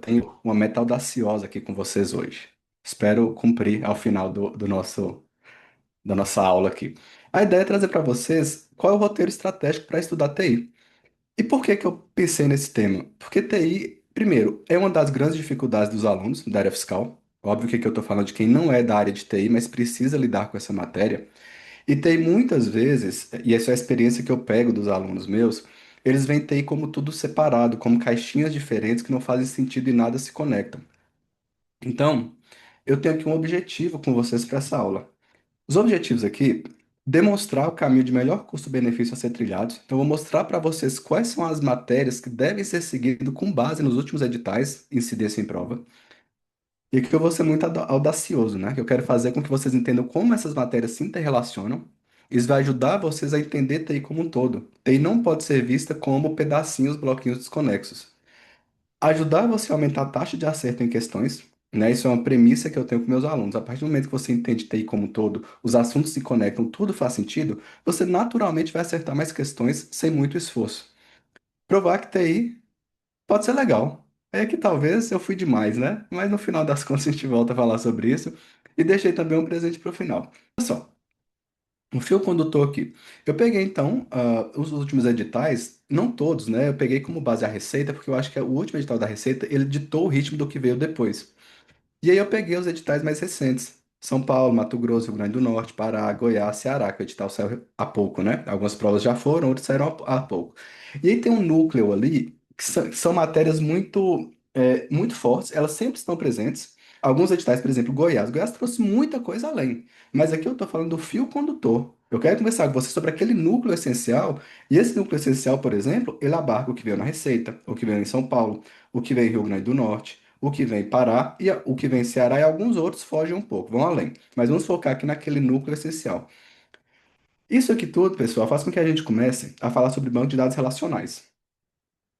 Tenho uma meta audaciosa aqui com vocês hoje. Espero cumprir ao final da nossa aula aqui. A ideia é trazer para vocês qual é o roteiro estratégico para estudar TI. E por que que eu pensei nesse tema? Porque TI, primeiro, é uma das grandes dificuldades dos alunos da área fiscal. Óbvio que aqui eu estou falando de quem não é da área de TI, mas precisa lidar com essa matéria. E TI muitas vezes, e essa é a experiência que eu pego dos alunos meus, eles veem TI como tudo separado, como caixinhas diferentes que não fazem sentido e nada se conectam. Então, eu tenho aqui um objetivo com vocês para essa aula. Os objetivos aqui, demonstrar o caminho de melhor custo-benefício a ser trilhado. Então, eu vou mostrar para vocês quais são as matérias que devem ser seguidas com base nos últimos editais, incidência em prova. E aqui eu vou ser muito audacioso, né? Que eu quero fazer com que vocês entendam como essas matérias se interrelacionam. Isso vai ajudar vocês a entender TI como um todo. TI não pode ser vista como pedacinhos, bloquinhos desconexos. Ajudar você a aumentar a taxa de acerto em questões, né? Isso é uma premissa que eu tenho com meus alunos. A partir do momento que você entende TI como um todo, os assuntos se conectam, tudo faz sentido, você naturalmente vai acertar mais questões sem muito esforço. Provar que TI pode ser legal. É que talvez eu fui demais, né? Mas no final das contas a gente volta a falar sobre isso. E deixei também um presente para o final. Olha só, um fio condutor aqui. Eu peguei então os últimos editais, não todos, né? Eu peguei como base a Receita, porque eu acho que o último edital da Receita, ele ditou o ritmo do que veio depois. E aí eu peguei os editais mais recentes. São Paulo, Mato Grosso, Rio Grande do Norte, Pará, Goiás, Ceará, que o edital saiu há pouco, né? Algumas provas já foram, outras saíram há pouco. E aí tem um núcleo ali, que são matérias muito fortes, elas sempre estão presentes. Alguns editais, por exemplo, Goiás. Goiás trouxe muita coisa além. Mas aqui eu estou falando do fio condutor. Eu quero conversar com você sobre aquele núcleo essencial. E esse núcleo essencial, por exemplo, ele abarca o que veio na Receita, o que veio em São Paulo, o que veio em Rio Grande do Norte, o que vem Pará e o que vem Ceará e alguns outros fogem um pouco, vão além. Mas vamos focar aqui naquele núcleo essencial. Isso aqui tudo, pessoal, faz com que a gente comece a falar sobre banco de dados relacionais.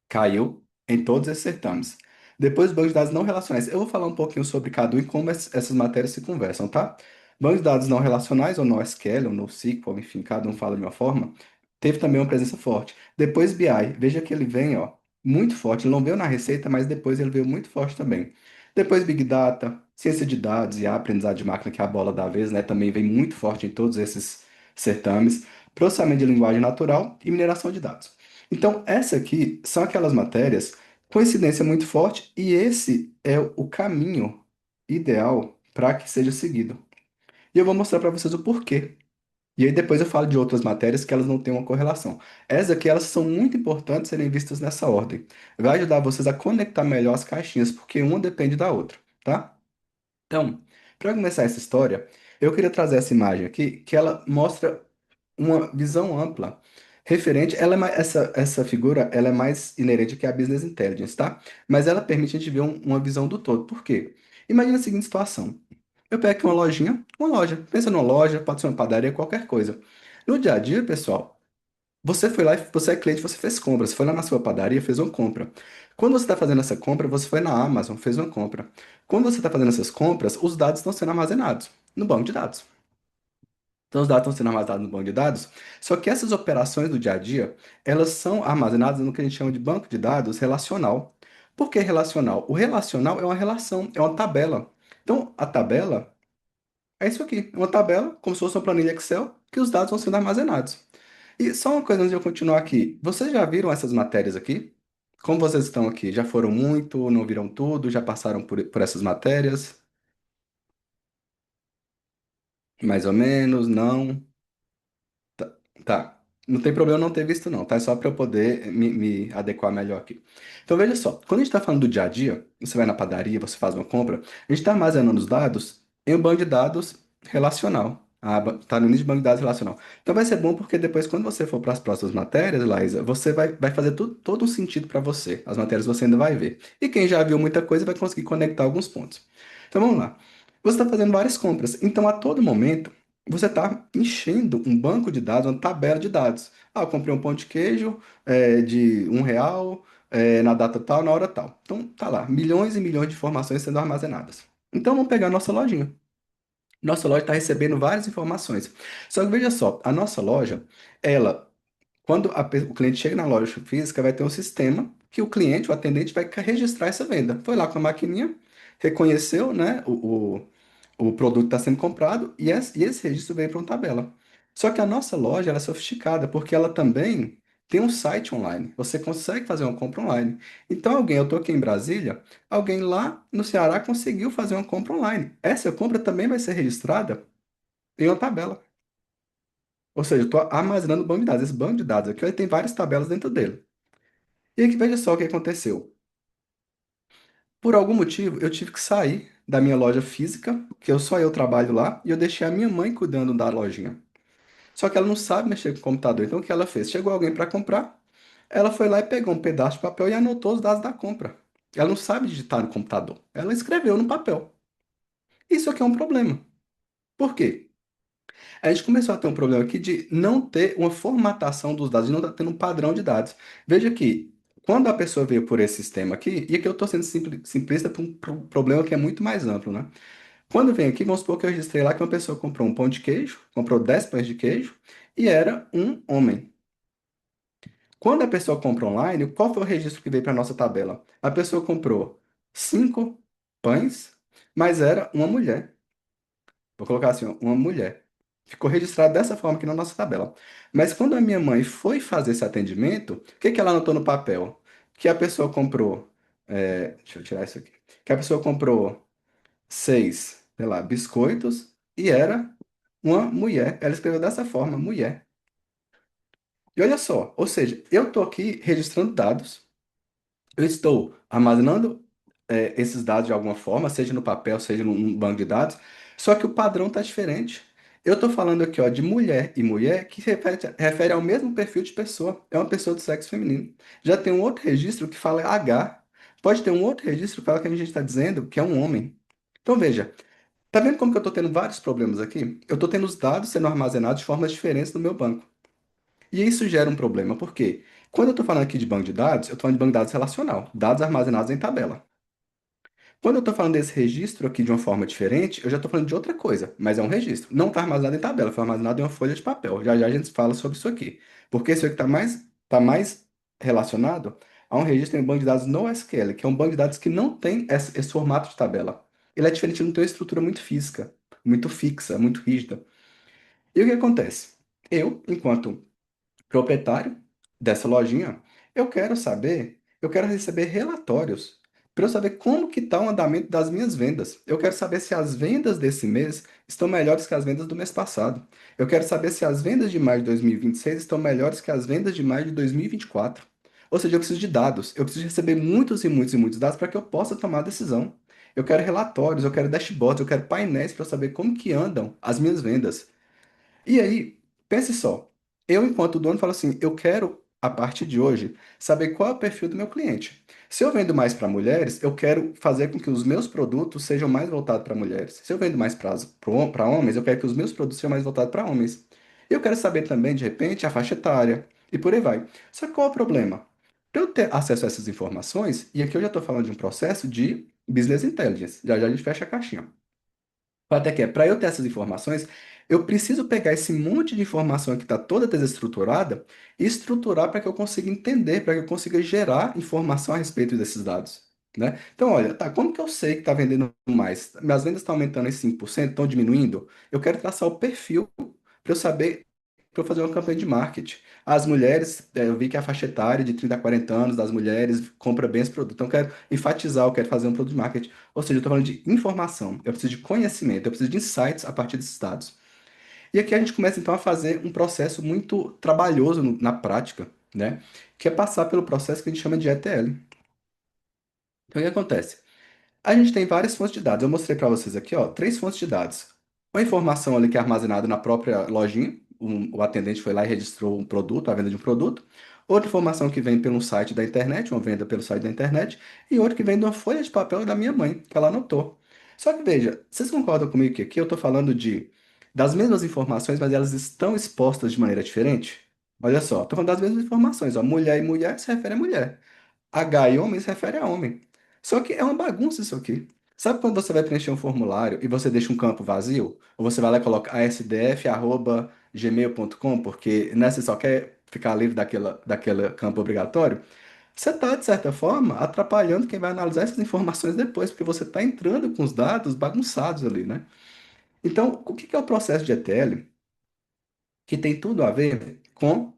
Caiu em todos esses certames. Depois, os bancos de dados não relacionais. Eu vou falar um pouquinho sobre cada um e como essas matérias se conversam, tá? Banco de dados não relacionais, ou NoSQL, ou NoSQL, enfim, cada um fala de uma forma, teve também uma presença forte. Depois, BI, veja que ele vem, ó, muito forte. Ele não veio na receita, mas depois ele veio muito forte também. Depois, Big Data, ciência de dados e a aprendizado de máquina, que é a bola da vez, né? Também vem muito forte em todos esses certames. Processamento de linguagem natural e mineração de dados. Então, essa aqui são aquelas matérias com incidência muito forte e esse é o caminho ideal para que seja seguido. E eu vou mostrar para vocês o porquê. E aí depois eu falo de outras matérias que elas não têm uma correlação. Essas aqui, elas são muito importantes serem vistas nessa ordem. Vai ajudar vocês a conectar melhor as caixinhas, porque uma depende da outra, tá? Então, para começar essa história, eu queria trazer essa imagem aqui, que ela mostra uma visão ampla referente, essa figura, ela é mais inerente que a Business Intelligence, tá? Mas ela permite a gente ver uma visão do todo. Por quê? Imagina a seguinte situação. Eu pego aqui uma lojinha, uma loja. Pensa numa loja, pode ser uma padaria, qualquer coisa. No dia a dia, pessoal, você foi lá e você é cliente, você fez compra. Você foi lá na sua padaria, fez uma compra. Quando você está fazendo essa compra, você foi na Amazon, fez uma compra. Quando você está fazendo essas compras, os dados estão sendo armazenados no banco de dados. Então, os dados estão sendo armazenados no banco de dados, só que essas operações do dia a dia, elas são armazenadas no que a gente chama de banco de dados relacional. Por que relacional? O relacional é uma relação, é uma tabela. Então, a tabela é isso aqui, é uma tabela, como se fosse uma planilha Excel, que os dados vão sendo armazenados. E só uma coisa antes de eu continuar aqui. Vocês já viram essas matérias aqui? Como vocês estão aqui? Já foram muito, não viram tudo, já passaram por essas matérias? Mais ou menos, não? Tá. Não tem problema não ter visto, não, tá? É só para eu poder me adequar melhor aqui. Então, veja só. Quando a gente está falando do dia a dia, você vai na padaria, você faz uma compra, a gente está armazenando os dados em um banco de dados relacional. Tá no início de banco de dados relacional. Então, vai ser bom porque depois, quando você for para as próximas matérias, Laísa, você vai fazer todo um sentido para você. As matérias você ainda vai ver. E quem já viu muita coisa vai conseguir conectar alguns pontos. Então, vamos lá. Você está fazendo várias compras. Então, a todo momento, você está enchendo um banco de dados, uma tabela de dados. Ah, eu comprei um pão de queijo de R$ 1 na data tal, na hora tal. Então, tá lá, milhões e milhões de informações sendo armazenadas. Então, vamos pegar a nossa lojinha. Nossa loja está recebendo várias informações. Só que veja só, a nossa loja, ela, quando o cliente chega na loja física, vai ter um sistema que o cliente, o atendente, vai registrar essa venda. Foi lá com a maquininha, reconheceu, né, o produto está sendo comprado e esse registro veio para uma tabela. Só que a nossa loja ela é sofisticada porque ela também tem um site online. Você consegue fazer uma compra online. Então, eu estou aqui em Brasília, alguém lá no Ceará conseguiu fazer uma compra online. Essa compra também vai ser registrada em uma tabela. Ou seja, eu estou armazenando um banco de dados. Esse banco de dados aqui ele tem várias tabelas dentro dele. E aqui, veja só o que aconteceu. Por algum motivo, eu tive que sair da minha loja física, que eu trabalho lá, e eu deixei a minha mãe cuidando da lojinha. Só que ela não sabe mexer com o computador. Então, o que ela fez? Chegou alguém para comprar, ela foi lá e pegou um pedaço de papel e anotou os dados da compra. Ela não sabe digitar no computador. Ela escreveu no papel. Isso aqui é um problema. Por quê? A gente começou a ter um problema aqui de não ter uma formatação dos dados, de não estar tendo um padrão de dados. Veja que, quando a pessoa veio por esse sistema aqui, e aqui eu estou sendo simplista para um problema que é muito mais amplo, né? Quando vem aqui, vamos supor que eu registrei lá que uma pessoa comprou um pão de queijo, comprou 10 pães de queijo, e era um homem. Quando a pessoa compra online, qual foi o registro que veio para a nossa tabela? A pessoa comprou 5 pães, mas era uma mulher. Vou colocar assim, ó, uma mulher. Ficou registrado dessa forma aqui na nossa tabela. Mas quando a minha mãe foi fazer esse atendimento, o que que ela anotou no papel? Que a pessoa comprou. Deixa eu tirar isso aqui. Que a pessoa comprou 6, sei lá, biscoitos e era uma mulher. Ela escreveu dessa forma, mulher. E olha só, ou seja, eu estou aqui registrando dados. Eu estou armazenando esses dados de alguma forma, seja no papel, seja num banco de dados, só que o padrão está diferente. Eu estou falando aqui ó, de mulher e mulher que refere ao mesmo perfil de pessoa. É uma pessoa do sexo feminino. Já tem um outro registro que fala H. Pode ter um outro registro que fala que a gente está dizendo que é um homem. Então veja, tá vendo como que eu estou tendo vários problemas aqui? Eu estou tendo os dados sendo armazenados de formas diferentes no meu banco. E isso gera um problema, porque quando eu estou falando aqui de banco de dados, eu estou falando de banco de dados relacional, dados armazenados em tabela. Quando eu estou falando desse registro aqui de uma forma diferente, eu já estou falando de outra coisa, mas é um registro. Não está armazenado em tabela, foi armazenado em uma folha de papel. Já já a gente fala sobre isso aqui. Porque isso aqui tá mais relacionado a um registro em banco de dados no SQL, que é um banco de dados que não tem esse formato de tabela. Ele é diferente, ele não tem uma estrutura muito física, muito fixa, muito rígida. E o que acontece? Eu, enquanto proprietário dessa lojinha, eu quero receber relatórios para eu saber como que está o andamento das minhas vendas. Eu quero saber se as vendas desse mês estão melhores que as vendas do mês passado. Eu quero saber se as vendas de maio de 2026 estão melhores que as vendas de maio de 2024. Ou seja, eu preciso de dados. Eu preciso receber muitos e muitos e muitos dados para que eu possa tomar decisão. Eu quero relatórios, eu quero dashboards, eu quero painéis para eu saber como que andam as minhas vendas. E aí, pense só, eu, enquanto dono, falo assim: eu quero, a partir de hoje, saber qual é o perfil do meu cliente. Se eu vendo mais para mulheres, eu quero fazer com que os meus produtos sejam mais voltados para mulheres. Se eu vendo mais para homens, eu quero que os meus produtos sejam mais voltados para homens. Eu quero saber também, de repente, a faixa etária, e por aí vai. Só que qual é o problema? Para eu ter acesso a essas informações, e aqui eu já estou falando de um processo de business intelligence, já já a gente fecha a caixinha. Até que é, para eu ter essas informações, eu preciso pegar esse monte de informação que está toda desestruturada e estruturar para que eu consiga entender, para que eu consiga gerar informação a respeito desses dados, né? Então, olha, tá, como que eu sei que está vendendo mais? Minhas vendas estão aumentando em 5%, estão diminuindo? Eu quero traçar o perfil para eu saber, para eu fazer uma campanha de marketing. As mulheres, eu vi que a faixa etária de 30 a 40 anos das mulheres compra bem esse produto. Então, eu quero enfatizar, eu quero fazer um produto de marketing. Ou seja, eu estou falando de informação, eu preciso de conhecimento, eu preciso de insights a partir desses dados. E aqui a gente começa então a fazer um processo muito trabalhoso na prática, né? Que é passar pelo processo que a gente chama de ETL. Então, o que acontece? A gente tem várias fontes de dados. Eu mostrei para vocês aqui, ó, 3 fontes de dados. Uma informação ali que é armazenada na própria lojinha, o atendente foi lá e registrou um produto, a venda de um produto. Outra informação que vem pelo site da internet, uma venda pelo site da internet. E outra que vem de uma folha de papel da minha mãe, que ela anotou. Só que veja, vocês concordam comigo que aqui eu estou falando das mesmas informações, mas elas estão expostas de maneira diferente? Olha só, estou falando das mesmas informações. Ó, mulher e mulher se refere a mulher. H e homem se refere a homem. Só que é uma bagunça isso aqui. Sabe quando você vai preencher um formulário e você deixa um campo vazio? Ou você vai lá e coloca asdf@gmail.com, porque né, você só quer ficar livre daquele campo obrigatório? você está, de certa forma, atrapalhando quem vai analisar essas informações depois, porque você está entrando com os dados bagunçados ali, né? Então, o que que é o processo de ETL? Que tem tudo a ver com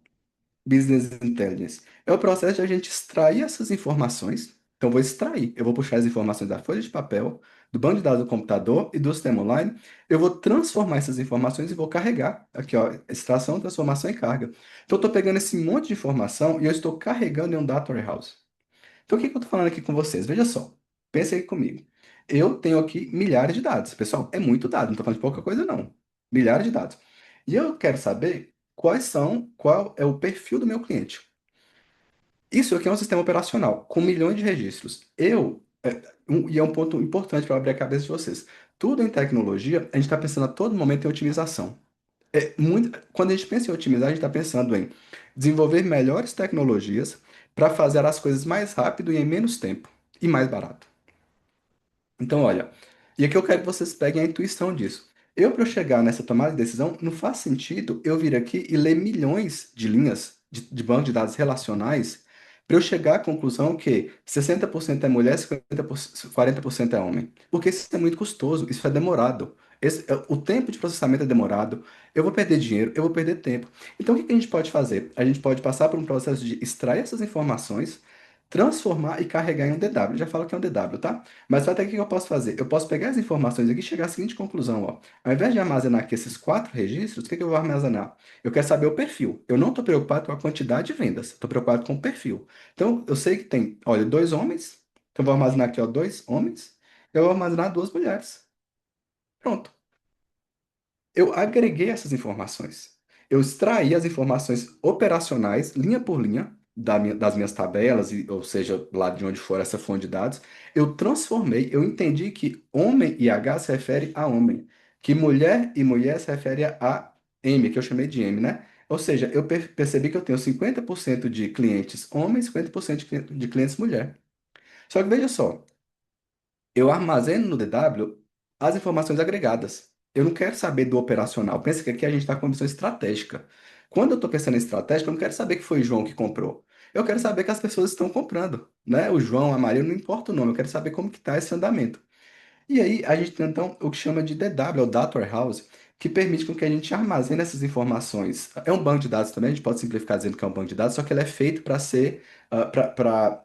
Business Intelligence. É o processo de a gente extrair essas informações. Então, eu vou extrair, eu vou puxar as informações da folha de papel, do banco de dados do computador e do sistema online. Eu vou transformar essas informações e vou carregar. Aqui, ó, extração, transformação e carga. Então, eu estou pegando esse monte de informação e eu estou carregando em um data warehouse. Então, o que que eu estou falando aqui com vocês? Veja só, pense aí comigo. Eu tenho aqui milhares de dados. Pessoal, é muito dado, não estou falando de pouca coisa, não. Milhares de dados. E eu quero saber qual é o perfil do meu cliente. Isso aqui é um sistema operacional com milhões de registros. E é um ponto importante para abrir a cabeça de vocês. Tudo em tecnologia, a gente está pensando a todo momento em otimização. Quando a gente pensa em otimizar, a gente está pensando em desenvolver melhores tecnologias para fazer as coisas mais rápido e em menos tempo e mais barato. Então, olha, e aqui eu quero que vocês peguem a intuição disso. Para eu chegar nessa tomada de decisão, não faz sentido eu vir aqui e ler milhões de linhas de banco de dados relacionais para eu chegar à conclusão que 60% é mulher, 50%, 40% é homem. Porque isso é muito custoso, isso é demorado. O tempo de processamento é demorado, eu vou perder dinheiro, eu vou perder tempo. Então, o que que a gente pode fazer? A gente pode passar por um processo de extrair essas informações, transformar e carregar em um DW. Já falo que é um DW, tá? Mas até o que eu posso fazer? Eu posso pegar as informações aqui e chegar à seguinte conclusão, ó. Ao invés de armazenar aqui esses quatro registros, o que que eu vou armazenar? Eu quero saber o perfil. Eu não estou preocupado com a quantidade de vendas, estou preocupado com o perfil. Então, eu sei que tem, olha, dois homens. Então, eu vou armazenar aqui, ó, dois homens. Eu vou armazenar duas mulheres. Pronto. Eu agreguei essas informações. Eu extraí as informações operacionais, linha por linha, das minhas tabelas, ou seja, lá de onde for essa fonte de dados. Eu transformei, eu entendi que homem e H se refere a homem, que mulher e mulher se refere a M, que eu chamei de M, né? Ou seja, eu percebi que eu tenho 50% de clientes homens, 50% de clientes mulher. Só que veja só, eu armazeno no DW as informações agregadas. Eu não quero saber do operacional. Pensa que aqui a gente está com uma missão estratégica. Quando eu estou pensando em estratégica, eu não quero saber que foi o João que comprou. Eu quero saber que as pessoas estão comprando, né? O João, a Maria, não importa o nome. Eu quero saber como que está esse andamento. E aí a gente tem então o que chama de DW, é o Data Warehouse, que permite com que a gente armazene essas informações. É um banco de dados também, a gente pode simplificar dizendo que é um banco de dados, só que ele é feito para ser para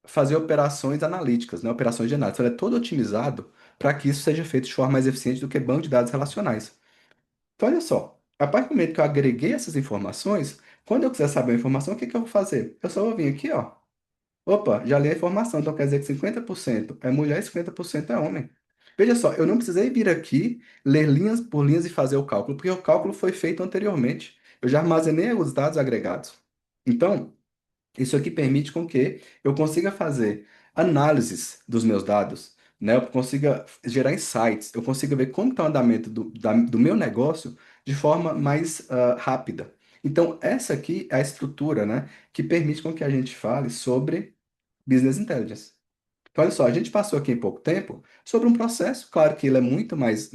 fazer operações analíticas, né? Operações de análise. Então, ele é todo otimizado para que isso seja feito de forma mais eficiente do que banco de dados relacionais. Então, olha só, a partir do momento que eu agreguei essas informações, quando eu quiser saber a informação, o que que eu vou fazer? Eu só vou vir aqui, ó. Opa, já li a informação, então quer dizer que 50% é mulher e 50% é homem. Veja só, eu não precisei vir aqui, ler linhas por linhas e fazer o cálculo, porque o cálculo foi feito anteriormente. Eu já armazenei os dados agregados. Então, isso aqui permite com que eu consiga fazer análises dos meus dados, né? Eu consiga gerar insights, eu consiga ver como está o andamento do meu negócio de forma mais rápida. Então, essa aqui é a estrutura, né, que permite com que a gente fale sobre Business Intelligence. Então, olha só, a gente passou aqui em pouco tempo sobre um processo, claro que ele é muito mais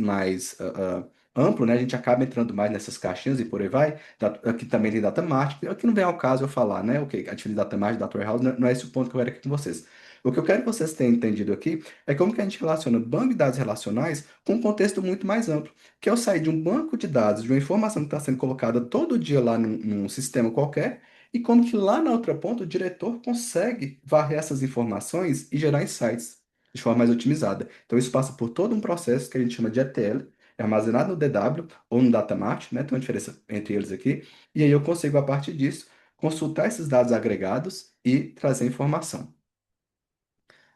amplo, né? A gente acaba entrando mais nessas caixinhas e por aí vai. Aqui também tem data marketing, aqui não vem ao caso eu falar, né? Ok, a diferença de data marketing e data warehouse não é esse o ponto que eu quero aqui com vocês. O que eu quero que vocês tenham entendido aqui é como que a gente relaciona banco de dados relacionais com um contexto muito mais amplo, que é eu sair de um banco de dados, de uma informação que está sendo colocada todo dia lá num sistema qualquer, e como que lá na outra ponta o diretor consegue varrer essas informações e gerar insights de forma mais otimizada. Então isso passa por todo um processo que a gente chama de ETL, é armazenado no DW ou no Data Mart, né? Tem uma diferença entre eles aqui. E aí eu consigo, a partir disso, consultar esses dados agregados e trazer informação.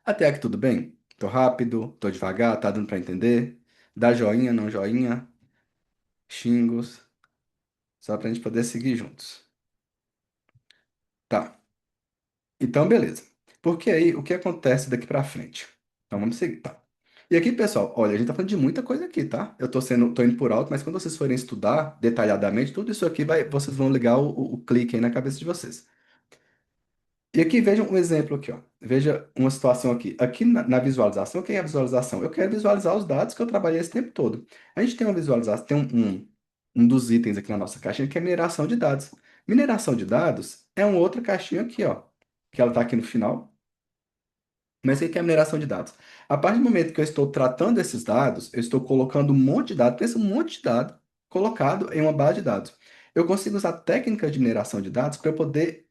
Até aqui tudo bem? Tô rápido, tô devagar, tá dando para entender? Dá joinha, não joinha, xingos, só para a gente poder seguir juntos. Tá. Então, beleza. Porque aí, o que acontece daqui pra frente? Então, vamos seguir, tá? E aqui, pessoal, olha, a gente tá falando de muita coisa aqui, tá? Tô indo por alto, mas quando vocês forem estudar detalhadamente, tudo isso aqui vocês vão ligar o clique aí na cabeça de vocês. E aqui, vejam um exemplo aqui, ó. Veja uma situação aqui. Aqui na visualização, o que é a visualização? Eu quero visualizar os dados que eu trabalhei esse tempo todo. A gente tem uma visualização, tem um dos itens aqui na nossa caixinha que é mineração de dados. Mineração de dados é uma outra caixinha aqui, ó, que ela está aqui no final. Mas o que é a mineração de dados? A partir do momento que eu estou tratando esses dados, eu estou colocando um monte de dados, pensa um monte de dado colocado em uma base de dados. Eu consigo usar técnicas de mineração de dados para eu poder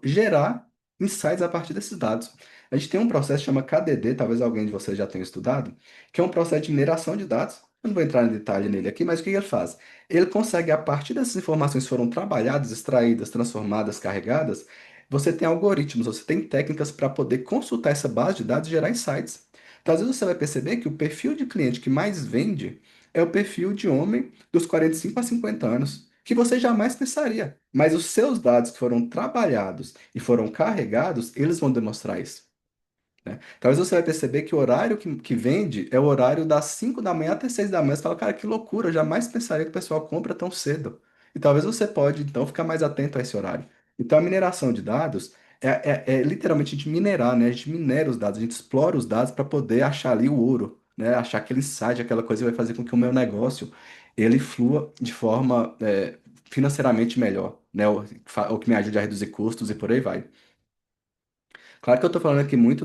gerar insights a partir desses dados. A gente tem um processo que chama KDD, talvez alguém de vocês já tenha estudado, que é um processo de mineração de dados. Eu não vou entrar em detalhe nele aqui, mas o que ele faz? Ele consegue, a partir dessas informações que foram trabalhadas, extraídas, transformadas, carregadas, você tem algoritmos, você tem técnicas para poder consultar essa base de dados e gerar insights. Então, às vezes você vai perceber que o perfil de cliente que mais vende é o perfil de homem dos 45 a 50 anos, que você jamais pensaria. Mas os seus dados que foram trabalhados e foram carregados, eles vão demonstrar isso, né? Talvez você vai perceber que o horário que vende é o horário das 5 da manhã até 6 da manhã. Você fala, cara, que loucura, eu jamais pensaria que o pessoal compra tão cedo. E talvez você pode, então, ficar mais atento a esse horário. Então, a mineração de dados é literalmente a gente minerar, né? A gente minera os dados, a gente explora os dados para poder achar ali o ouro, né? Achar aquele insight, aquela coisa que vai fazer com que o meu negócio ele flua de forma financeiramente melhor, né? O que me ajude a reduzir custos e por aí vai. Claro que eu estou falando aqui muito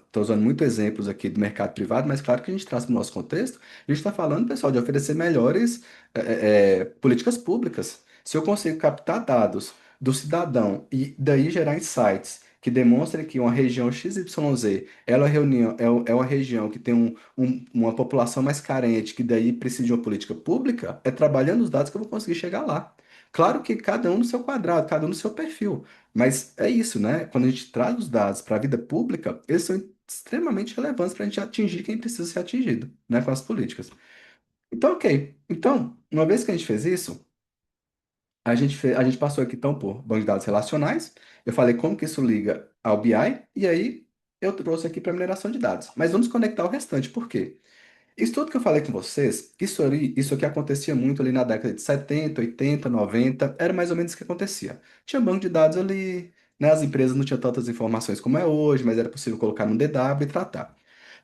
estou usando muito exemplos aqui do mercado privado, mas claro que a gente traz para o nosso contexto, a gente está falando, pessoal, de oferecer melhores políticas públicas. Se eu consigo captar dados do cidadão e daí gerar insights que demonstrem que uma região XYZ ela é uma região que tem uma população mais carente, que daí precisa de uma política pública, é trabalhando os dados que eu vou conseguir chegar lá. Claro que cada um no seu quadrado, cada um no seu perfil. Mas é isso, né? Quando a gente traz os dados para a vida pública, eles são extremamente relevantes para a gente atingir quem precisa ser atingido, né? Com as políticas. Então, ok. Então, uma vez que a gente fez isso, a gente passou aqui então por banco de dados relacionais. Eu falei como que isso liga ao BI, e aí eu trouxe aqui para mineração de dados. Mas vamos conectar o restante, por quê? Isso tudo que eu falei com vocês, isso aqui acontecia muito ali na década de 70, 80, 90, era mais ou menos o que acontecia. Tinha banco de dados ali, né? As empresas não tinham tantas informações como é hoje, mas era possível colocar no DW e tratar.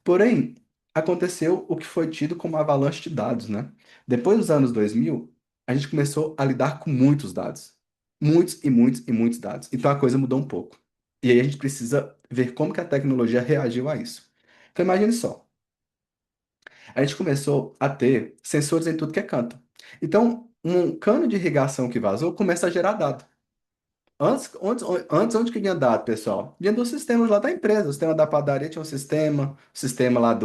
Porém, aconteceu o que foi tido como avalanche de dados, né? Depois dos anos 2000, a gente começou a lidar com muitos dados. Muitos e muitos e muitos dados. Então a coisa mudou um pouco. E aí a gente precisa ver como que a tecnologia reagiu a isso. Então imagine só a gente começou a ter sensores em tudo que é canto. Então, um cano de irrigação que vazou começa a gerar dado. Antes onde que vinha dado, pessoal? Vinha dos sistemas lá da empresa. O sistema da padaria tinha um sistema, o sistema lá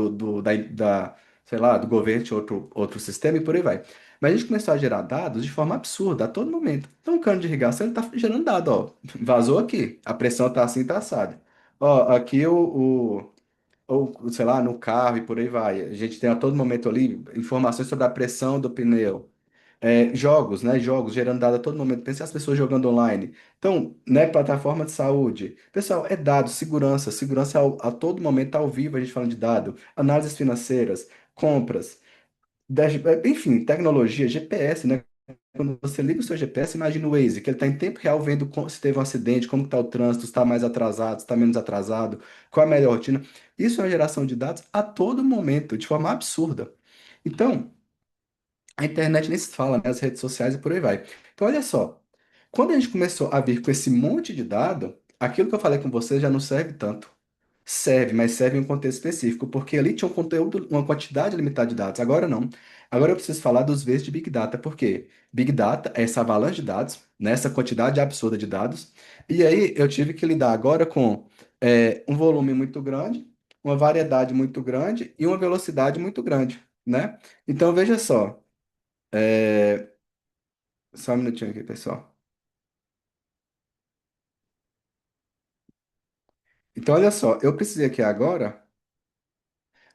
sei lá, do governo tinha outro sistema e por aí vai. Mas a gente começou a gerar dados de forma absurda a todo momento. Então, o cano de irrigação ele está gerando dado, ó. Vazou aqui, a pressão está assim, está assada. Ó, aqui ou, sei lá, no carro e por aí vai. A gente tem a todo momento ali informações sobre a pressão do pneu. Jogos, né? Jogos gerando dado a todo momento. Pensa as pessoas jogando online. Então, né, plataforma de saúde. Pessoal, é dado, segurança a todo momento, ao vivo, a gente falando de dado. Análises financeiras, compras, enfim, tecnologia, GPS, né? Quando você liga o seu GPS, imagina o Waze, que ele está em tempo real vendo se teve um acidente, como está o trânsito, se está mais atrasado, se está menos atrasado, qual a melhor rotina. Isso é uma geração de dados a todo momento, de forma absurda. Então, a internet nem se fala, né? As redes sociais e por aí vai. Então, olha só. Quando a gente começou a vir com esse monte de dado, aquilo que eu falei com você já não serve tanto. Serve, mas serve em um contexto específico, porque ali tinha um conteúdo, uma quantidade limitada de dados. Agora não. Agora eu preciso falar dos Vs de Big Data, porque Big Data é essa avalanche de dados, né, essa quantidade absurda de dados. E aí eu tive que lidar agora com um volume muito grande, uma variedade muito grande e uma velocidade muito grande, né? Então veja só, só um minutinho aqui, pessoal. Então olha só, eu precisei aqui agora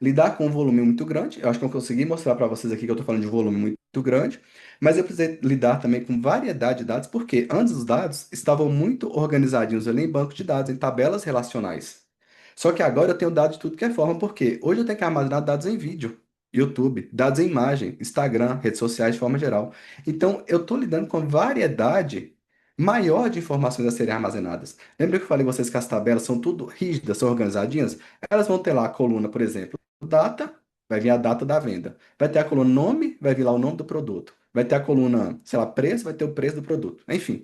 lidar com um volume muito grande. Eu acho que eu consegui mostrar para vocês aqui que eu estou falando de um volume muito grande, mas eu precisei lidar também com variedade de dados, porque antes os dados estavam muito organizadinhos ali em banco de dados, em tabelas relacionais. Só que agora eu tenho dados de tudo que é forma, porque hoje eu tenho que armazenar dados em vídeo, YouTube, dados em imagem, Instagram, redes sociais de forma geral. Então eu estou lidando com variedade maior de informações a serem armazenadas. Lembra que eu falei com vocês que as tabelas são tudo rígidas, são organizadinhas? Elas vão ter lá a coluna, por exemplo, data, vai vir a data da venda. Vai ter a coluna nome, vai vir lá o nome do produto. Vai ter a coluna, sei lá, preço, vai ter o preço do produto. Enfim,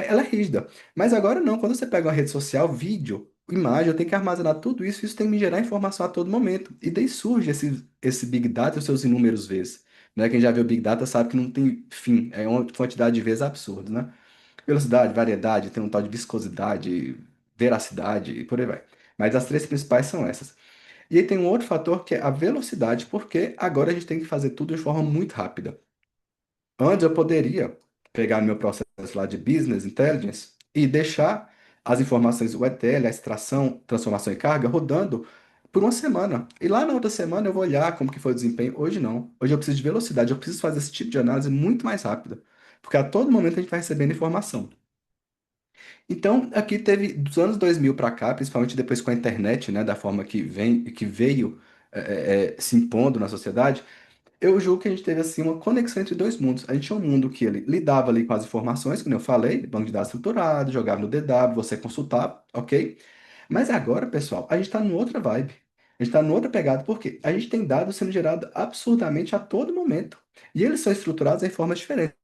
ela é rígida. Mas agora não, quando você pega uma rede social, vídeo, imagem, eu tenho que armazenar tudo isso, isso tem que me gerar informação a todo momento. E daí surge esse Big Data e os seus inúmeros vezes. Né? Quem já viu Big Data sabe que não tem fim, é uma quantidade de vezes absurda, né? Velocidade, variedade, tem um tal de viscosidade, veracidade e por aí vai. Mas as três principais são essas. E aí tem um outro fator que é a velocidade, porque agora a gente tem que fazer tudo de forma muito rápida. Antes eu poderia pegar meu processo lá de Business Intelligence e deixar as informações, o ETL, a extração, transformação e carga, rodando por uma semana. E lá na outra semana eu vou olhar como que foi o desempenho. Hoje não. Hoje eu preciso de velocidade, eu preciso fazer esse tipo de análise muito mais rápida. Porque a todo momento a gente está recebendo informação. Então, aqui teve dos anos 2000 para cá, principalmente depois com a internet, né, da forma que vem, que veio se impondo na sociedade, eu julgo que a gente teve assim uma conexão entre dois mundos. A gente tinha um mundo que ele lidava ali com as informações, como eu falei, banco de dados estruturado, jogava no DW, você consultava, ok? Mas agora, pessoal, a gente está numa outra vibe. A gente está numa outra pegada, porque a gente tem dados sendo gerados absurdamente a todo momento. E eles são estruturados em formas diferentes.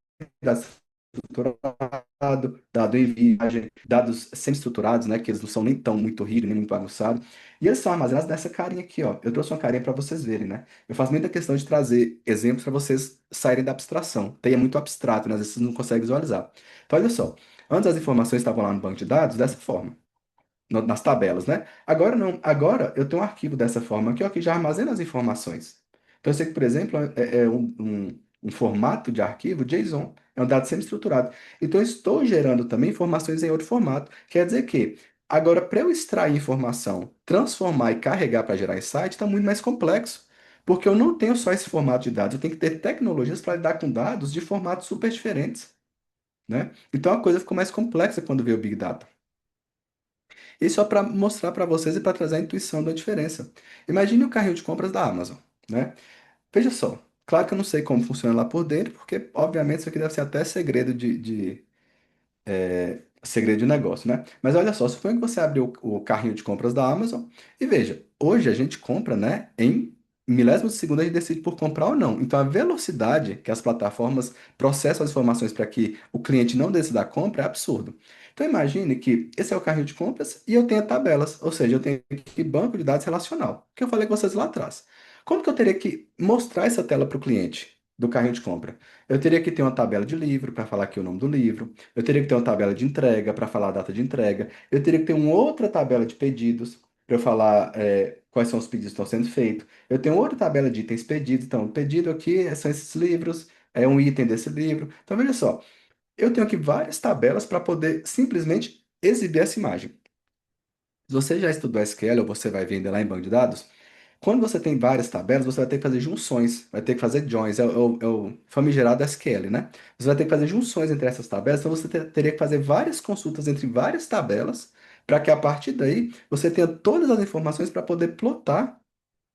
Dados estruturados, dado em imagem, dados semi-estruturados, né? Que eles não são nem tão muito rígidos, nem muito bagunçados. E eles são armazenados nessa carinha aqui, ó. Eu trouxe uma carinha para vocês verem, né? Eu faço muita questão de trazer exemplos para vocês saírem da abstração. TI é muito abstrato, né? Às vezes vocês não conseguem visualizar. Então, olha só. Antes as informações estavam lá no banco de dados dessa forma nas tabelas, né? Agora não, agora eu tenho um arquivo dessa forma aqui, ó, que já armazena as informações. Então eu sei que, por exemplo, é um formato de arquivo JSON, é um dado semi-estruturado. Então eu estou gerando também informações em outro formato. Quer dizer que agora, para eu extrair informação, transformar e carregar para gerar insight, está muito mais complexo. Porque eu não tenho só esse formato de dados, eu tenho que ter tecnologias para lidar com dados de formatos super diferentes, né? Então a coisa ficou mais complexa quando veio o Big Data. E só para mostrar para vocês e para trazer a intuição da diferença. Imagine o carrinho de compras da Amazon, né? Veja só, claro que eu não sei como funciona lá por dentro, porque obviamente isso aqui deve ser até segredo segredo de negócio, né? Mas olha só, suponha que você abriu o carrinho de compras da Amazon e veja, hoje a gente compra, né, em milésimos de segundo a gente decide por comprar ou não. Então a velocidade que as plataformas processam as informações para que o cliente não decida a compra é absurdo. Então imagine que esse é o carrinho de compras e eu tenho tabelas, ou seja, eu tenho aqui banco de dados relacional, que eu falei com vocês lá atrás. Como que eu teria que mostrar essa tela para o cliente do carrinho de compra? Eu teria que ter uma tabela de livro para falar aqui o nome do livro. Eu teria que ter uma tabela de entrega para falar a data de entrega. Eu teria que ter uma outra tabela de pedidos para eu falar quais são os pedidos que estão sendo feitos. Eu tenho outra tabela de itens pedidos. Então, o pedido aqui são esses livros, é um item desse livro. Então, veja só, eu tenho aqui várias tabelas para poder simplesmente exibir essa imagem. Se você já estudou SQL ou você vai vender lá em banco de dados, quando você tem várias tabelas, você vai ter que fazer junções, vai ter que fazer joins, é o famigerado SQL, né? Você vai ter que fazer junções entre essas tabelas, então você teria que fazer várias consultas entre várias tabelas, para que a partir daí você tenha todas as informações para poder plotar,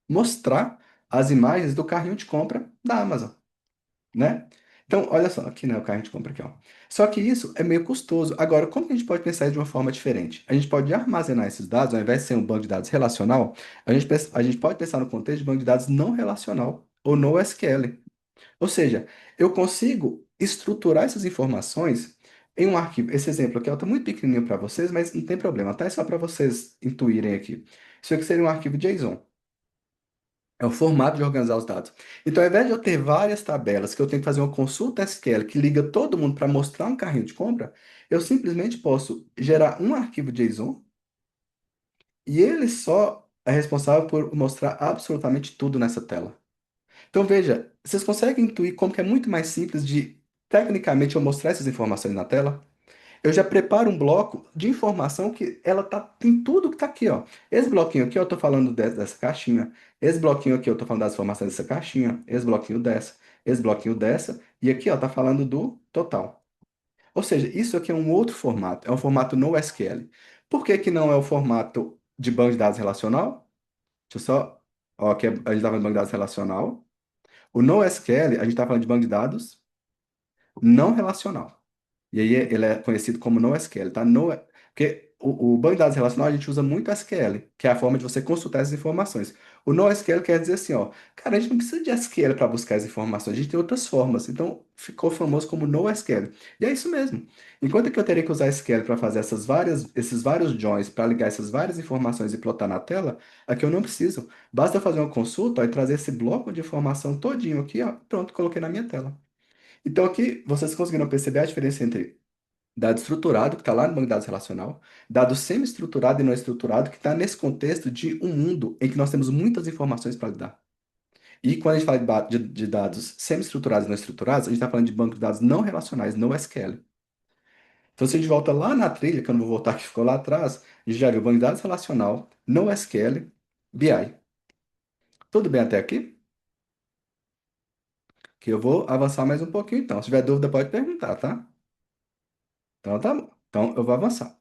mostrar as imagens do carrinho de compra da Amazon, né? Então, olha só, aqui, né, o carro a gente compra aqui, ó. Só que isso é meio custoso. Agora, como que a gente pode pensar isso de uma forma diferente? A gente pode armazenar esses dados, ao invés de ser um banco de dados relacional, a gente pode pensar no contexto de banco de dados não relacional, ou no SQL. Ou seja, eu consigo estruturar essas informações em um arquivo. Esse exemplo aqui está muito pequenininho para vocês, mas não tem problema, tá? É só para vocês intuírem aqui. Isso aqui seria um arquivo JSON. É o formato de organizar os dados. Então, ao invés de eu ter várias tabelas, que eu tenho que fazer uma consulta SQL que liga todo mundo para mostrar um carrinho de compra, eu simplesmente posso gerar um arquivo JSON e ele só é responsável por mostrar absolutamente tudo nessa tela. Então, veja, vocês conseguem intuir como que é muito mais simples de, tecnicamente, eu mostrar essas informações na tela? Eu já preparo um bloco de informação que ela tem tudo que está aqui, ó. Esse bloquinho aqui eu estou falando dessa caixinha. Esse bloquinho aqui eu estou falando das informações dessa caixinha. Esse bloquinho dessa. Esse bloquinho dessa. E aqui, ó, tá falando do total. Ou seja, isso aqui é um outro formato. É um formato NoSQL. Por que que não é o formato de banco de dados relacional? Deixa eu só... Ó, aqui a gente está falando de banco de dados relacional. O NoSQL, a gente está falando de banco de dados não relacional. E aí ele é conhecido como NoSQL, tá? Porque o banco de dados relacional a gente usa muito SQL, que é a forma de você consultar essas informações. O NoSQL quer dizer assim, ó, cara, a gente não precisa de SQL para buscar as informações, a gente tem outras formas. Então, ficou famoso como NoSQL. E é isso mesmo. Enquanto que eu teria que usar SQL para fazer esses vários joins, para ligar essas várias informações e plotar na tela, aqui eu não preciso. Basta fazer uma consulta ó, e trazer esse bloco de informação todinho aqui, ó, pronto, coloquei na minha tela. Então aqui vocês conseguiram perceber a diferença entre dado estruturado, que está lá no banco de dados relacional, dado semi-estruturado e não estruturado, que está nesse contexto de um mundo em que nós temos muitas informações para lidar. E quando a gente fala de dados semi-estruturados e não estruturados, a gente está falando de banco de dados não relacionais, não SQL. Então, se a gente volta lá na trilha, que eu não vou voltar, que ficou lá atrás, a gente já viu banco de dados relacional, não SQL, BI. Tudo bem até aqui? Que eu vou avançar mais um pouquinho, então. Se tiver dúvida, pode perguntar, tá? Então, tá bom. Então, eu vou avançar.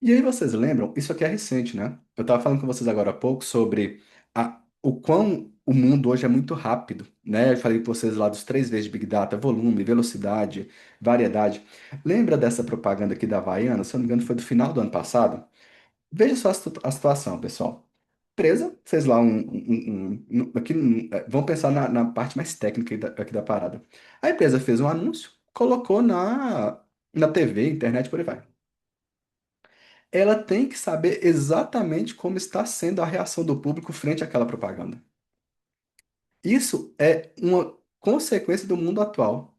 E aí vocês lembram? Isso aqui é recente, né? Eu estava falando com vocês agora há pouco sobre o quão o mundo hoje é muito rápido, né? Eu falei com vocês lá dos 3 Vs de Big Data, volume, velocidade, variedade. Lembra dessa propaganda aqui da Havaiana? Se eu não me engano, foi do final do ano passado. Veja só a situação, pessoal. Empresa fez lá aqui, vamos pensar na parte mais técnica aqui da parada. A empresa fez um anúncio, colocou na TV, internet, por aí vai. Ela tem que saber exatamente como está sendo a reação do público frente àquela propaganda. Isso é uma consequência do mundo atual.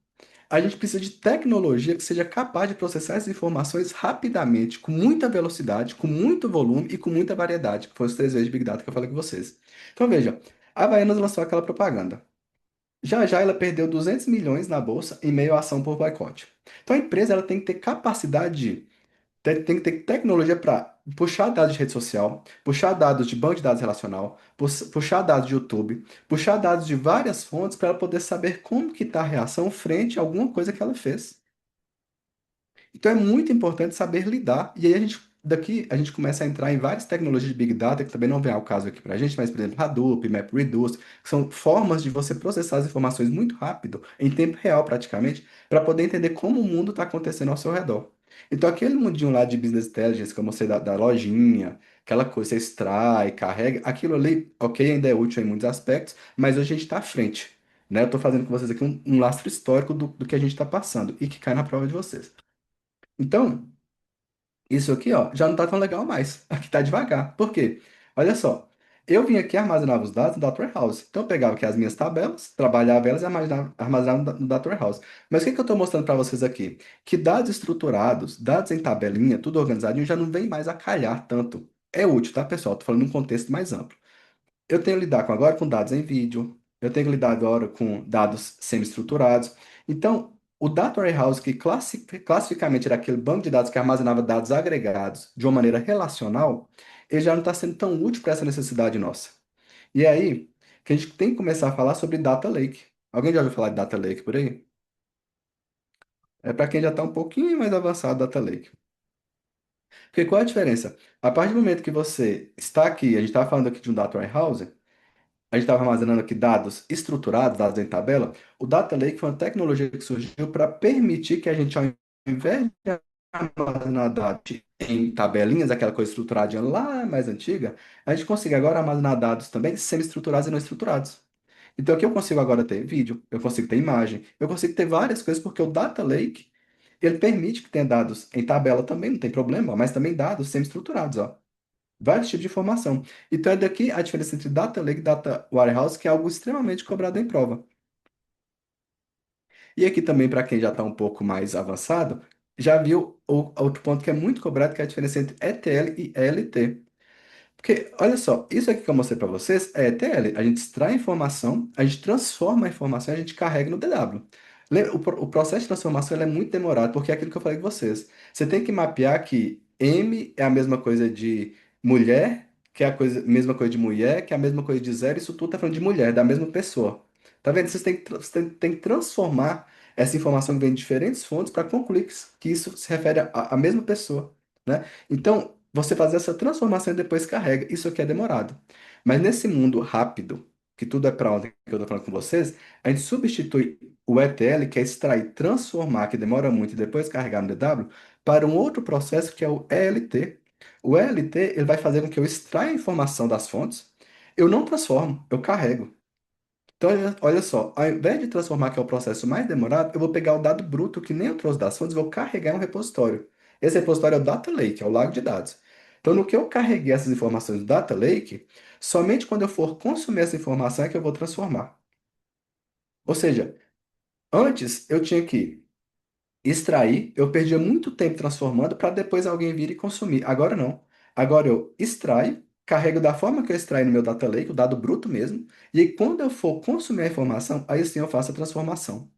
A gente precisa de tecnologia que seja capaz de processar essas informações rapidamente, com muita velocidade, com muito volume e com muita variedade, que foram os 3 Vs de Big Data que eu falei com vocês. Então veja, a Havaianas lançou aquela propaganda. Já já ela perdeu 200 milhões na bolsa em meio à ação por boicote. Então a empresa ela tem que ter capacidade tem que ter tecnologia para puxar dados de rede social, puxar dados de banco de dados relacional, puxar dados de YouTube, puxar dados de várias fontes para ela poder saber como que está a reação frente a alguma coisa que ela fez. Então é muito importante saber lidar. E aí daqui a gente começa a entrar em várias tecnologias de Big Data, que também não vem ao caso aqui para a gente, mas por exemplo, Hadoop, MapReduce, que são formas de você processar as informações muito rápido, em tempo real praticamente, para poder entender como o mundo está acontecendo ao seu redor. Então aquele mundinho lá de Business Intelligence, que eu mostrei da lojinha, aquela coisa, você extrai, carrega, aquilo ali, ok, ainda é útil em muitos aspectos, mas hoje a gente está à frente. Né? Eu estou fazendo com vocês aqui um lastro histórico do que a gente está passando e que cai na prova de vocês. Então, isso aqui, ó, já não tá tão legal mais. Aqui tá devagar. Por quê? Olha só. Eu vim aqui e armazenava os dados no Data Warehouse. Então, eu pegava aqui as minhas tabelas, trabalhava elas e armazenava no Data Warehouse. Mas o que que eu estou mostrando para vocês aqui? Que dados estruturados, dados em tabelinha, tudo organizadinho, já não vem mais a calhar tanto. É útil, tá, pessoal? Estou falando num contexto mais amplo. Eu tenho que lidar agora com dados em vídeo, eu tenho que lidar agora com dados semi-estruturados. Então, o Data Warehouse, que classificamente era aquele banco de dados que armazenava dados agregados de uma maneira relacional, ele já não está sendo tão útil para essa necessidade nossa. E é aí que a gente tem que começar a falar sobre Data Lake. Alguém já ouviu falar de Data Lake por aí? É para quem já está um pouquinho mais avançado, Data Lake. Porque qual é a diferença? A partir do momento que você está aqui, a gente está falando aqui de um Data Warehouse, a gente estava armazenando aqui dados estruturados, dados em tabela. O Data Lake foi uma tecnologia que surgiu para permitir que a gente, ao invés de armazenar dados em tabelinhas, aquela coisa estruturadinha lá mais antiga, a gente consegue agora armazenar dados também semi-estruturados e não estruturados. Então aqui eu consigo agora ter vídeo, eu consigo ter imagem, eu consigo ter várias coisas, porque o Data Lake, ele permite que tenha dados em tabela também, não tem problema, mas também dados semi-estruturados, ó. Vários tipos de informação. Então é daqui a diferença entre Data Lake e Data Warehouse, que é algo extremamente cobrado em prova. E aqui também, para quem já está um pouco mais avançado, já viu o outro ponto que é muito cobrado, que é a diferença entre ETL e ELT. Porque, olha só, isso aqui que eu mostrei para vocês é ETL. A gente extrai a informação, a gente transforma a informação e a gente carrega no DW. O processo de transformação ele é muito demorado, porque é aquilo que eu falei com vocês. Você tem que mapear que M é a mesma coisa de mulher, que é mesma coisa de mulher, que é a mesma coisa de zero, isso tudo tá falando de mulher, da mesma pessoa. Tá vendo? Vocês têm que transformar essa informação que vem de diferentes fontes para concluir que isso se refere à mesma pessoa, né? Então, você fazer essa transformação e depois carrega. Isso aqui é demorado. Mas nesse mundo rápido, que tudo é para ontem que eu estou falando com vocês, a gente substitui o ETL, que é extrair, transformar, que demora muito, e depois carregar no DW, para um outro processo que é o ELT. O ELT, ele vai fazer com que eu extraia a informação das fontes, eu não transformo, eu carrego. Então, olha só, ao invés de transformar, que é o processo mais demorado, eu vou pegar o dado bruto, que nem eu trouxe das fontes, e vou carregar em um repositório. Esse repositório é o Data Lake, é o lago de dados. Então, no que eu carreguei essas informações do Data Lake, somente quando eu for consumir essa informação é que eu vou transformar. Ou seja, antes eu tinha que extrair, eu perdia muito tempo transformando para depois alguém vir e consumir. Agora não. Agora eu extraio, carrego da forma que eu extraí no meu data lake, o dado bruto mesmo, e aí quando eu for consumir a informação, aí sim eu faço a transformação.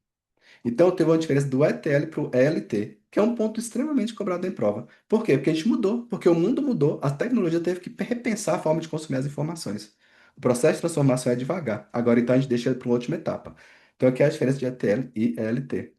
Então teve uma diferença do ETL para o ELT, que é um ponto extremamente cobrado em prova. Por quê? Porque a gente mudou, porque o mundo mudou, a tecnologia teve que repensar a forma de consumir as informações. O processo de transformação é devagar. Agora então a gente deixa ele para uma última etapa. Então aqui é a diferença de ETL e ELT.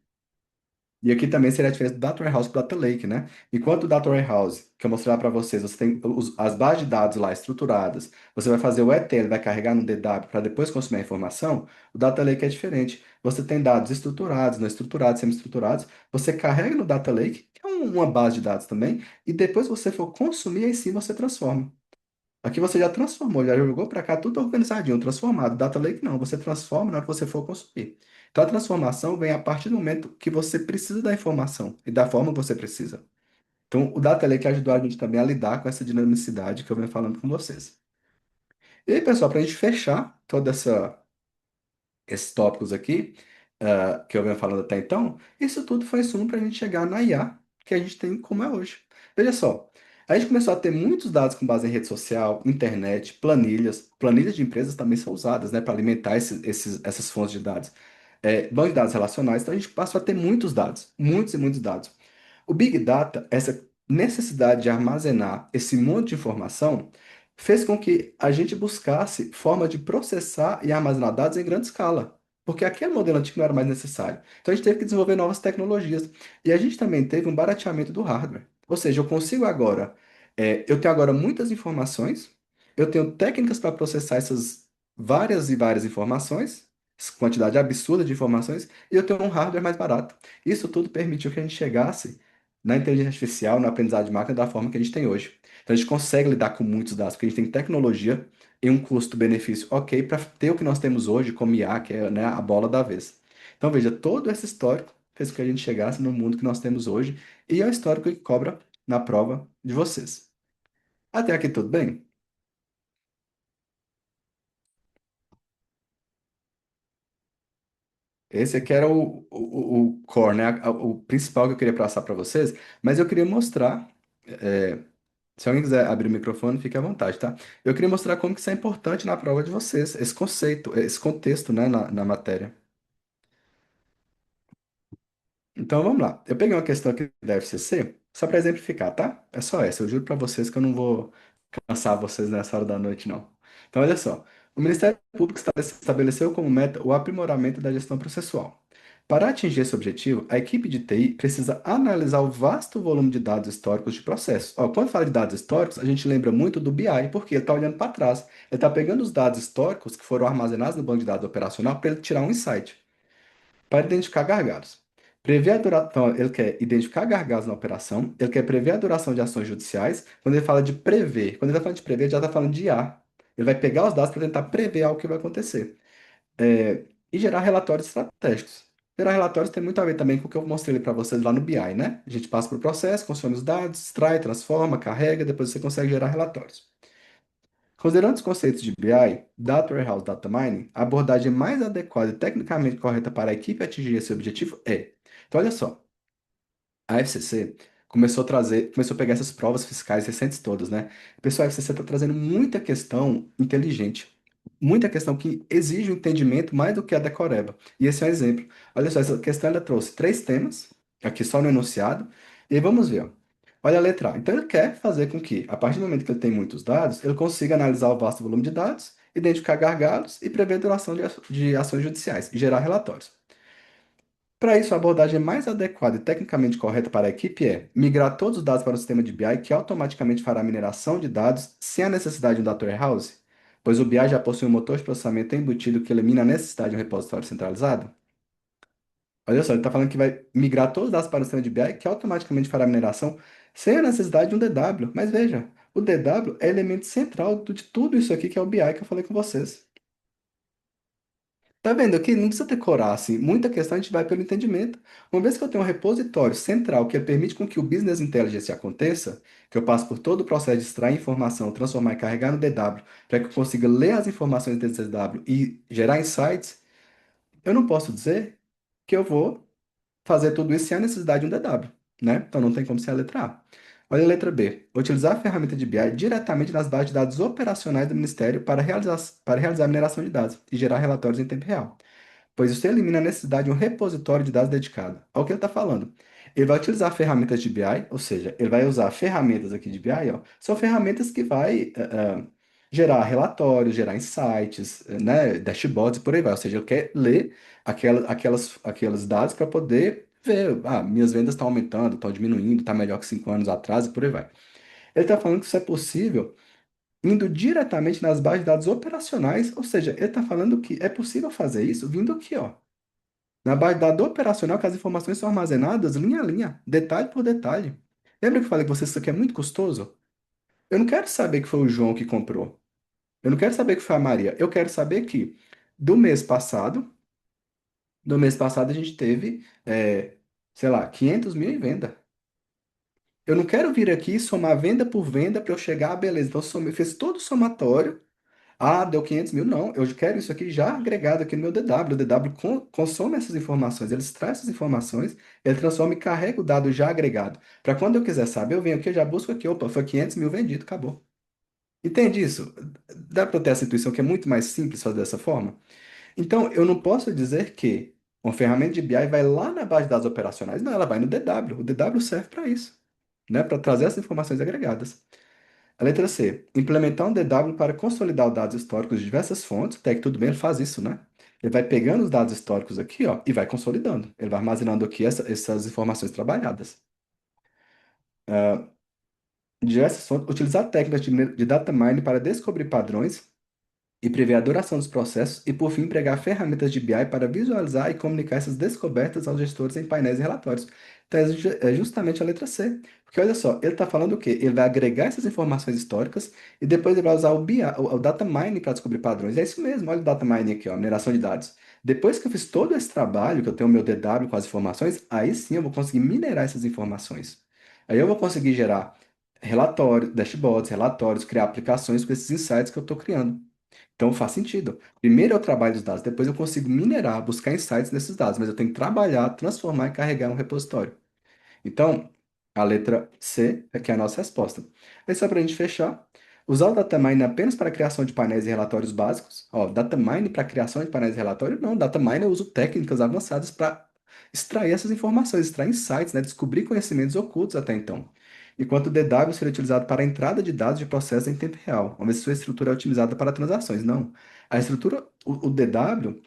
E aqui também seria a diferença do Data Warehouse para o Data Lake, né? Enquanto o Data Warehouse, que eu mostrar para vocês, você tem as bases de dados lá estruturadas, você vai fazer o ETL, vai carregar no DW para depois consumir a informação, o Data Lake é diferente. Você tem dados estruturados, não estruturados, semi-estruturados, você carrega no Data Lake, que é uma base de dados também, e depois você for consumir, aí sim você transforma. Aqui você já transformou, já jogou para cá tudo organizadinho, transformado. Data Lake não, você transforma na hora que você for consumir. Então a transformação vem a partir do momento que você precisa da informação e da forma que você precisa. Então o Data Lake ajudou a gente também a lidar com essa dinamicidade que eu venho falando com vocês. E aí, pessoal, para a gente fechar toda essa esses tópicos aqui, que eu venho falando até então, isso tudo foi sumo para a gente chegar na IA que a gente tem como é hoje. Veja só, a gente começou a ter muitos dados com base em rede social, internet, planilhas. Planilhas de empresas também são usadas, né, para alimentar essas fontes de dados. Banco de dados relacionais, então a gente passou a ter muitos dados, muitos e muitos dados. O Big Data, essa necessidade de armazenar esse monte de informação, fez com que a gente buscasse forma de processar e armazenar dados em grande escala, porque aquele modelo antigo não era mais necessário. Então a gente teve que desenvolver novas tecnologias. E a gente também teve um barateamento do hardware. Ou seja, eu consigo agora, eu tenho agora muitas informações, eu tenho técnicas para processar essas várias e várias informações, essa quantidade absurda de informações, e eu tenho um hardware mais barato. Isso tudo permitiu que a gente chegasse na inteligência artificial, no aprendizado de máquina da forma que a gente tem hoje. Então a gente consegue lidar com muitos dados, porque a gente tem tecnologia e um custo-benefício ok para ter o que nós temos hoje como IA, que é, né, a bola da vez. Então veja, todo esse histórico fez com que a gente chegasse no mundo que nós temos hoje e é o histórico que cobra na prova de vocês. Até aqui tudo bem? Esse aqui era o core, né? O principal que eu queria passar para vocês, mas eu queria mostrar. é, Se alguém quiser abrir o microfone, fique à vontade, tá? Eu queria mostrar como que isso é importante na prova de vocês, esse conceito, esse contexto, né, na matéria. Então vamos lá. Eu peguei uma questão aqui da FCC, só para exemplificar, tá? É só essa. Eu juro para vocês que eu não vou cansar vocês nessa hora da noite, não. Então, olha só. O Ministério Público estabeleceu como meta o aprimoramento da gestão processual. Para atingir esse objetivo, a equipe de TI precisa analisar o vasto volume de dados históricos de processos. Ó, quando fala de dados históricos, a gente lembra muito do BI, porque ele está olhando para trás. Ele está pegando os dados históricos que foram armazenados no banco de dados operacional para ele tirar um insight para identificar gargalos. Prever a duração, ele quer identificar gargalos na operação, ele quer prever a duração de ações judiciais. Quando ele fala de prever, quando ele está falando de prever, ele já está falando de IA. Ele vai pegar os dados para tentar prever algo que vai acontecer. E gerar relatórios estratégicos. Gerar relatórios tem muito a ver também com o que eu mostrei para vocês lá no BI, né? A gente passa por processo, consome os dados, extrai, transforma, carrega, depois você consegue gerar relatórios. Considerando os conceitos de BI, Data Warehouse Data Mining, a abordagem mais adequada e tecnicamente correta para a equipe atingir esse objetivo é. Então, olha só, a FCC começou a pegar essas provas fiscais recentes todas, né? Pessoal, a FCC está trazendo muita questão inteligente, muita questão que exige um entendimento mais do que a decoreba. E esse é um exemplo. Olha só, essa questão ela trouxe três temas, aqui só no enunciado, e aí vamos ver, ó. Olha a letra A. Então ele quer fazer com que, a partir do momento que ele tem muitos dados, ele consiga analisar o vasto volume de dados, identificar gargalos e prever a duração de ações judiciais e gerar relatórios. Para isso, a abordagem mais adequada e tecnicamente correta para a equipe é migrar todos os dados para o sistema de BI, que automaticamente fará a mineração de dados sem a necessidade de um data warehouse, pois o BI já possui um motor de processamento embutido que elimina a necessidade de um repositório centralizado. Olha só, ele está falando que vai migrar todos os dados para o sistema de BI, que automaticamente fará a mineração sem a necessidade de um DW. Mas veja, o DW é elemento central de tudo isso aqui que é o BI que eu falei com vocês. Tá vendo aqui? Não precisa decorar, assim. Muita questão a gente vai pelo entendimento. Uma vez que eu tenho um repositório central que permite com que o Business Intelligence aconteça, que eu passo por todo o processo de extrair informação, transformar e carregar no DW, para que eu consiga ler as informações desse DW e gerar insights, eu não posso dizer que eu vou fazer tudo isso sem a necessidade de um DW, né? Então não tem como ser a letra A. Olha a letra B. Utilizar a ferramenta de BI diretamente nas bases de dados operacionais do Ministério para realizar a mineração de dados e gerar relatórios em tempo real, pois isso elimina a necessidade de um repositório de dados dedicado. Olha o que ele está falando. Ele vai utilizar ferramentas de BI, ou seja, ele vai usar ferramentas aqui de BI, ó, são ferramentas que vai gerar relatórios, gerar insights, né, dashboards e por aí vai. Ou seja, ele quer ler aquelas dados para poder ver, minhas vendas estão aumentando, estão diminuindo, está melhor que 5 anos atrás e por aí vai. Ele está falando que isso é possível indo diretamente nas bases de dados operacionais, ou seja, ele está falando que é possível fazer isso vindo aqui, ó. Na base de dados operacional, que as informações são armazenadas linha a linha, detalhe por detalhe. Lembra que eu falei que isso aqui é muito custoso? Eu não quero saber que foi o João que comprou. Eu não quero saber que foi a Maria. Eu quero saber que do mês passado, no mês passado a gente teve, sei lá, 500 mil em venda. Eu não quero vir aqui somar venda por venda para eu chegar, beleza. Então, eu fiz todo o somatório. Deu 500 mil. Não, eu quero isso aqui já agregado aqui no meu DW. O DW consome essas informações, ele extrai essas informações, ele transforma e carrega o dado já agregado. Para quando eu quiser saber, eu venho aqui, eu já busco aqui, opa, foi 500 mil vendido, acabou. Entende isso? Dá para ter essa intuição que é muito mais simples fazer dessa forma? Então, eu não posso dizer que uma ferramenta de BI vai lá na base de dados operacionais. Não, ela vai no DW. O DW serve para isso, né? Para trazer essas informações agregadas. A letra C. Implementar um DW para consolidar os dados históricos de diversas fontes. Até que tudo bem, ele faz isso, né? Ele vai pegando os dados históricos aqui, ó, e vai consolidando. Ele vai armazenando aqui essas informações trabalhadas. Diversas fontes. Utilizar técnicas de data mining para descobrir padrões e prever a duração dos processos, e por fim empregar ferramentas de BI para visualizar e comunicar essas descobertas aos gestores em painéis e relatórios. Então é justamente a letra C. Porque olha só, ele está falando o quê? Ele vai agregar essas informações históricas e depois ele vai usar o BI, o data mining para descobrir padrões. É isso mesmo, olha o data mining aqui, ó, mineração de dados. Depois que eu fiz todo esse trabalho, que eu tenho o meu DW com as informações, aí sim eu vou conseguir minerar essas informações. Aí eu vou conseguir gerar relatórios, dashboards, relatórios, criar aplicações com esses insights que eu estou criando. Então faz sentido. Primeiro eu trabalho os dados, depois eu consigo minerar, buscar insights nesses dados, mas eu tenho que trabalhar, transformar e carregar um repositório. Então, a letra C é que é a nossa resposta. Aí só para a gente fechar, usar o data mining apenas para a criação de painéis e relatórios básicos. Ó, data mining para criação de painéis e relatórios? Não, data mining eu uso técnicas avançadas para extrair essas informações, extrair insights, né? Descobrir conhecimentos ocultos até então. Enquanto o DW seria utilizado para a entrada de dados de processo em tempo real, uma vez que sua estrutura é otimizada para transações. Não. A estrutura, o DW,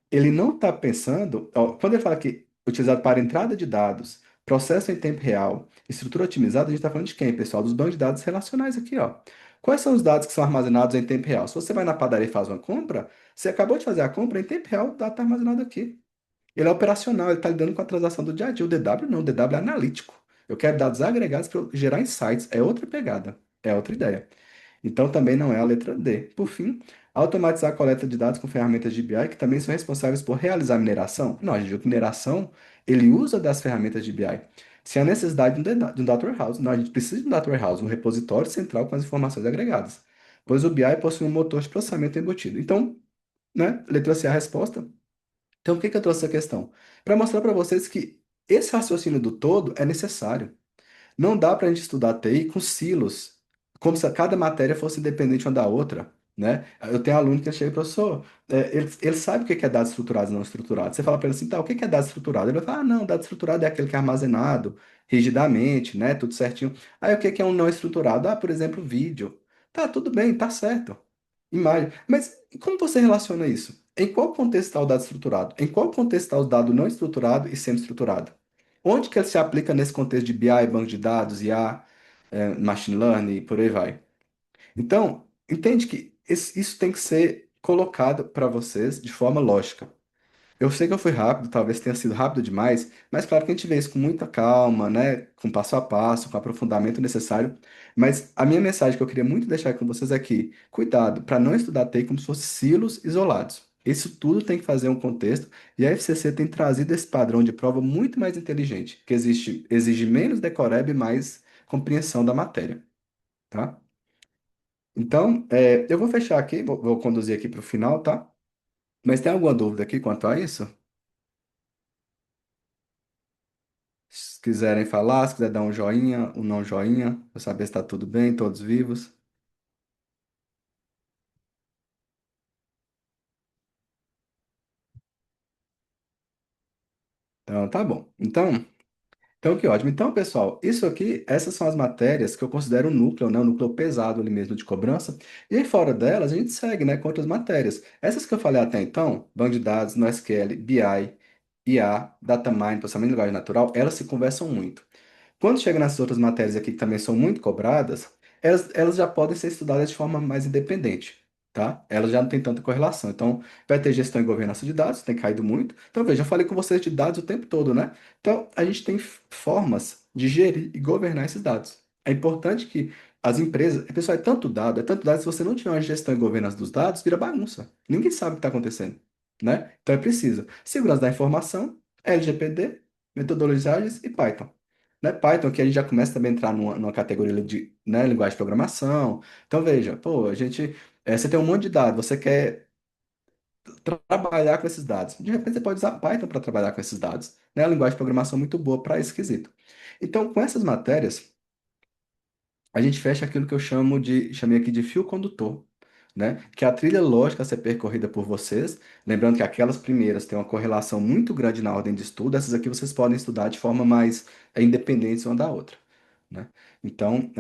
ele não está pensando, ó, quando ele fala que utilizado para entrada de dados, processo em tempo real, estrutura otimizada, a gente está falando de quem, pessoal? Dos bancos de dados relacionais aqui, ó. Quais são os dados que são armazenados em tempo real? Se você vai na padaria e faz uma compra, você acabou de fazer a compra em tempo real, o dado está armazenado aqui. Ele é operacional, ele está lidando com a transação do dia a dia. O DW não, o DW é analítico. Eu quero dados agregados para gerar insights. É outra pegada, é outra ideia. Então também não é a letra D. Por fim, automatizar a coleta de dados com ferramentas de BI que também são responsáveis por realizar mineração. Não, a gente viu que mineração ele usa das ferramentas de BI. Sem a necessidade de um data warehouse. Não, a gente precisa de um data warehouse, um repositório central com as informações agregadas. Pois o BI possui um motor de processamento embutido. Então, né, letra C é a resposta. Então, por que que eu trouxe essa questão? Para mostrar para vocês que esse raciocínio do todo é necessário. Não dá para a gente estudar TI com silos, como se cada matéria fosse independente uma da outra, né? Eu tenho aluno que chega, professor, ele sabe o que que é dados estruturados e não estruturados. Você fala para ele assim, tá, o que que é dado estruturado? Ele vai falar, não, dado estruturado é aquele que é armazenado rigidamente, né? Tudo certinho. Aí o que que é um não estruturado? Por exemplo, vídeo. Tá, tudo bem, tá certo. Imagem. Mas como você relaciona isso? Em qual contexto está o dado estruturado? Em qual contexto está o dado não estruturado e semi-estruturado? Onde que ele se aplica nesse contexto de BI, banco de dados, IA, machine learning e por aí vai? Então, entende que isso tem que ser colocado para vocês de forma lógica. Eu sei que eu fui rápido, talvez tenha sido rápido demais, mas claro que a gente vê isso com muita calma, né? Com passo a passo, com aprofundamento necessário. Mas a minha mensagem que eu queria muito deixar com vocês é que, cuidado para não estudar TI como se fossem silos isolados. Isso tudo tem que fazer um contexto, e a FCC tem trazido esse padrão de prova muito mais inteligente, que exige menos decoreba e mais compreensão da matéria, tá? Então, eu vou fechar aqui, vou conduzir aqui para o final, tá? Mas tem alguma dúvida aqui quanto a isso? Se quiserem falar, se quiser dar um joinha, um não joinha, para saber se está tudo bem, todos vivos. Então, tá bom. Então, que ótimo. Então, pessoal, isso aqui, essas são as matérias que eu considero o núcleo, né? O núcleo pesado ali mesmo de cobrança. E aí, fora delas, a gente segue, né, com outras matérias. Essas que eu falei até então, banco de dados, NoSQL, BI, IA, Data Mining, processamento de linguagem natural, elas se conversam muito. Quando chega nessas outras matérias aqui que também são muito cobradas, elas já podem ser estudadas de forma mais independente, tá? Elas já não têm tanta correlação. Então, vai ter gestão e governança de dados, tem caído muito. Então, veja, eu falei com vocês de dados o tempo todo, né? Então, a gente tem formas de gerir e governar esses dados. É importante que as empresas, pessoal, é tanto dado, se você não tiver uma gestão e governança dos dados, vira bagunça. Ninguém sabe o que está acontecendo, né? Então, é preciso segurança da informação, LGPD, metodologias ágeis e Python, né? Python, que a gente já começa também a entrar numa categoria de, né, linguagem de programação. Então, veja, pô, você tem um monte de dados, você quer trabalhar com esses dados. De repente, você pode usar Python para trabalhar com esses dados, né? É uma linguagem de programação muito boa para esse quesito. Então, com essas matérias, a gente fecha aquilo que chamei aqui de fio condutor, né? Que é a trilha lógica a ser percorrida por vocês. Lembrando que aquelas primeiras têm uma correlação muito grande na ordem de estudo, essas aqui vocês podem estudar de forma mais independente uma da outra, né? Então,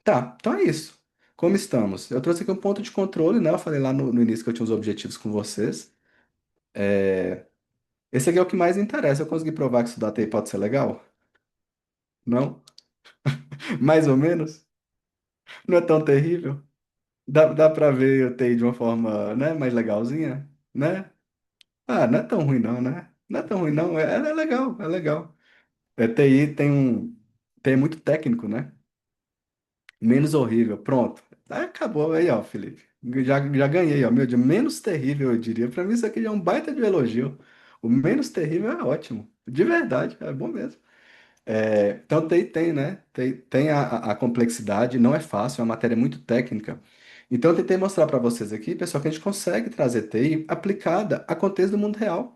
então é isso. Como estamos? Eu trouxe aqui um ponto de controle, né? Eu falei lá no início que eu tinha os objetivos com vocês. Esse aqui é o que mais interessa. Eu consegui provar que estudar TI pode ser legal? Não? Mais ou menos? Não é tão terrível? Dá pra ver o TI de uma forma, né, mais legalzinha, né? Ah, não é tão ruim não, né? Não é tão ruim não. É legal, é legal. TI tem muito técnico, né? Menos horrível. Pronto. Acabou aí, ó, Felipe. Já ganhei, ó. Meu Deus, menos terrível, eu diria. Pra mim, isso aqui já é um baita de elogio. O menos terrível é ótimo. De verdade, é bom mesmo. Então, tem, né? Tem a complexidade, não é fácil, é uma matéria muito técnica. Então, eu tentei mostrar para vocês aqui, pessoal, que a gente consegue trazer TI aplicada a contexto do mundo real.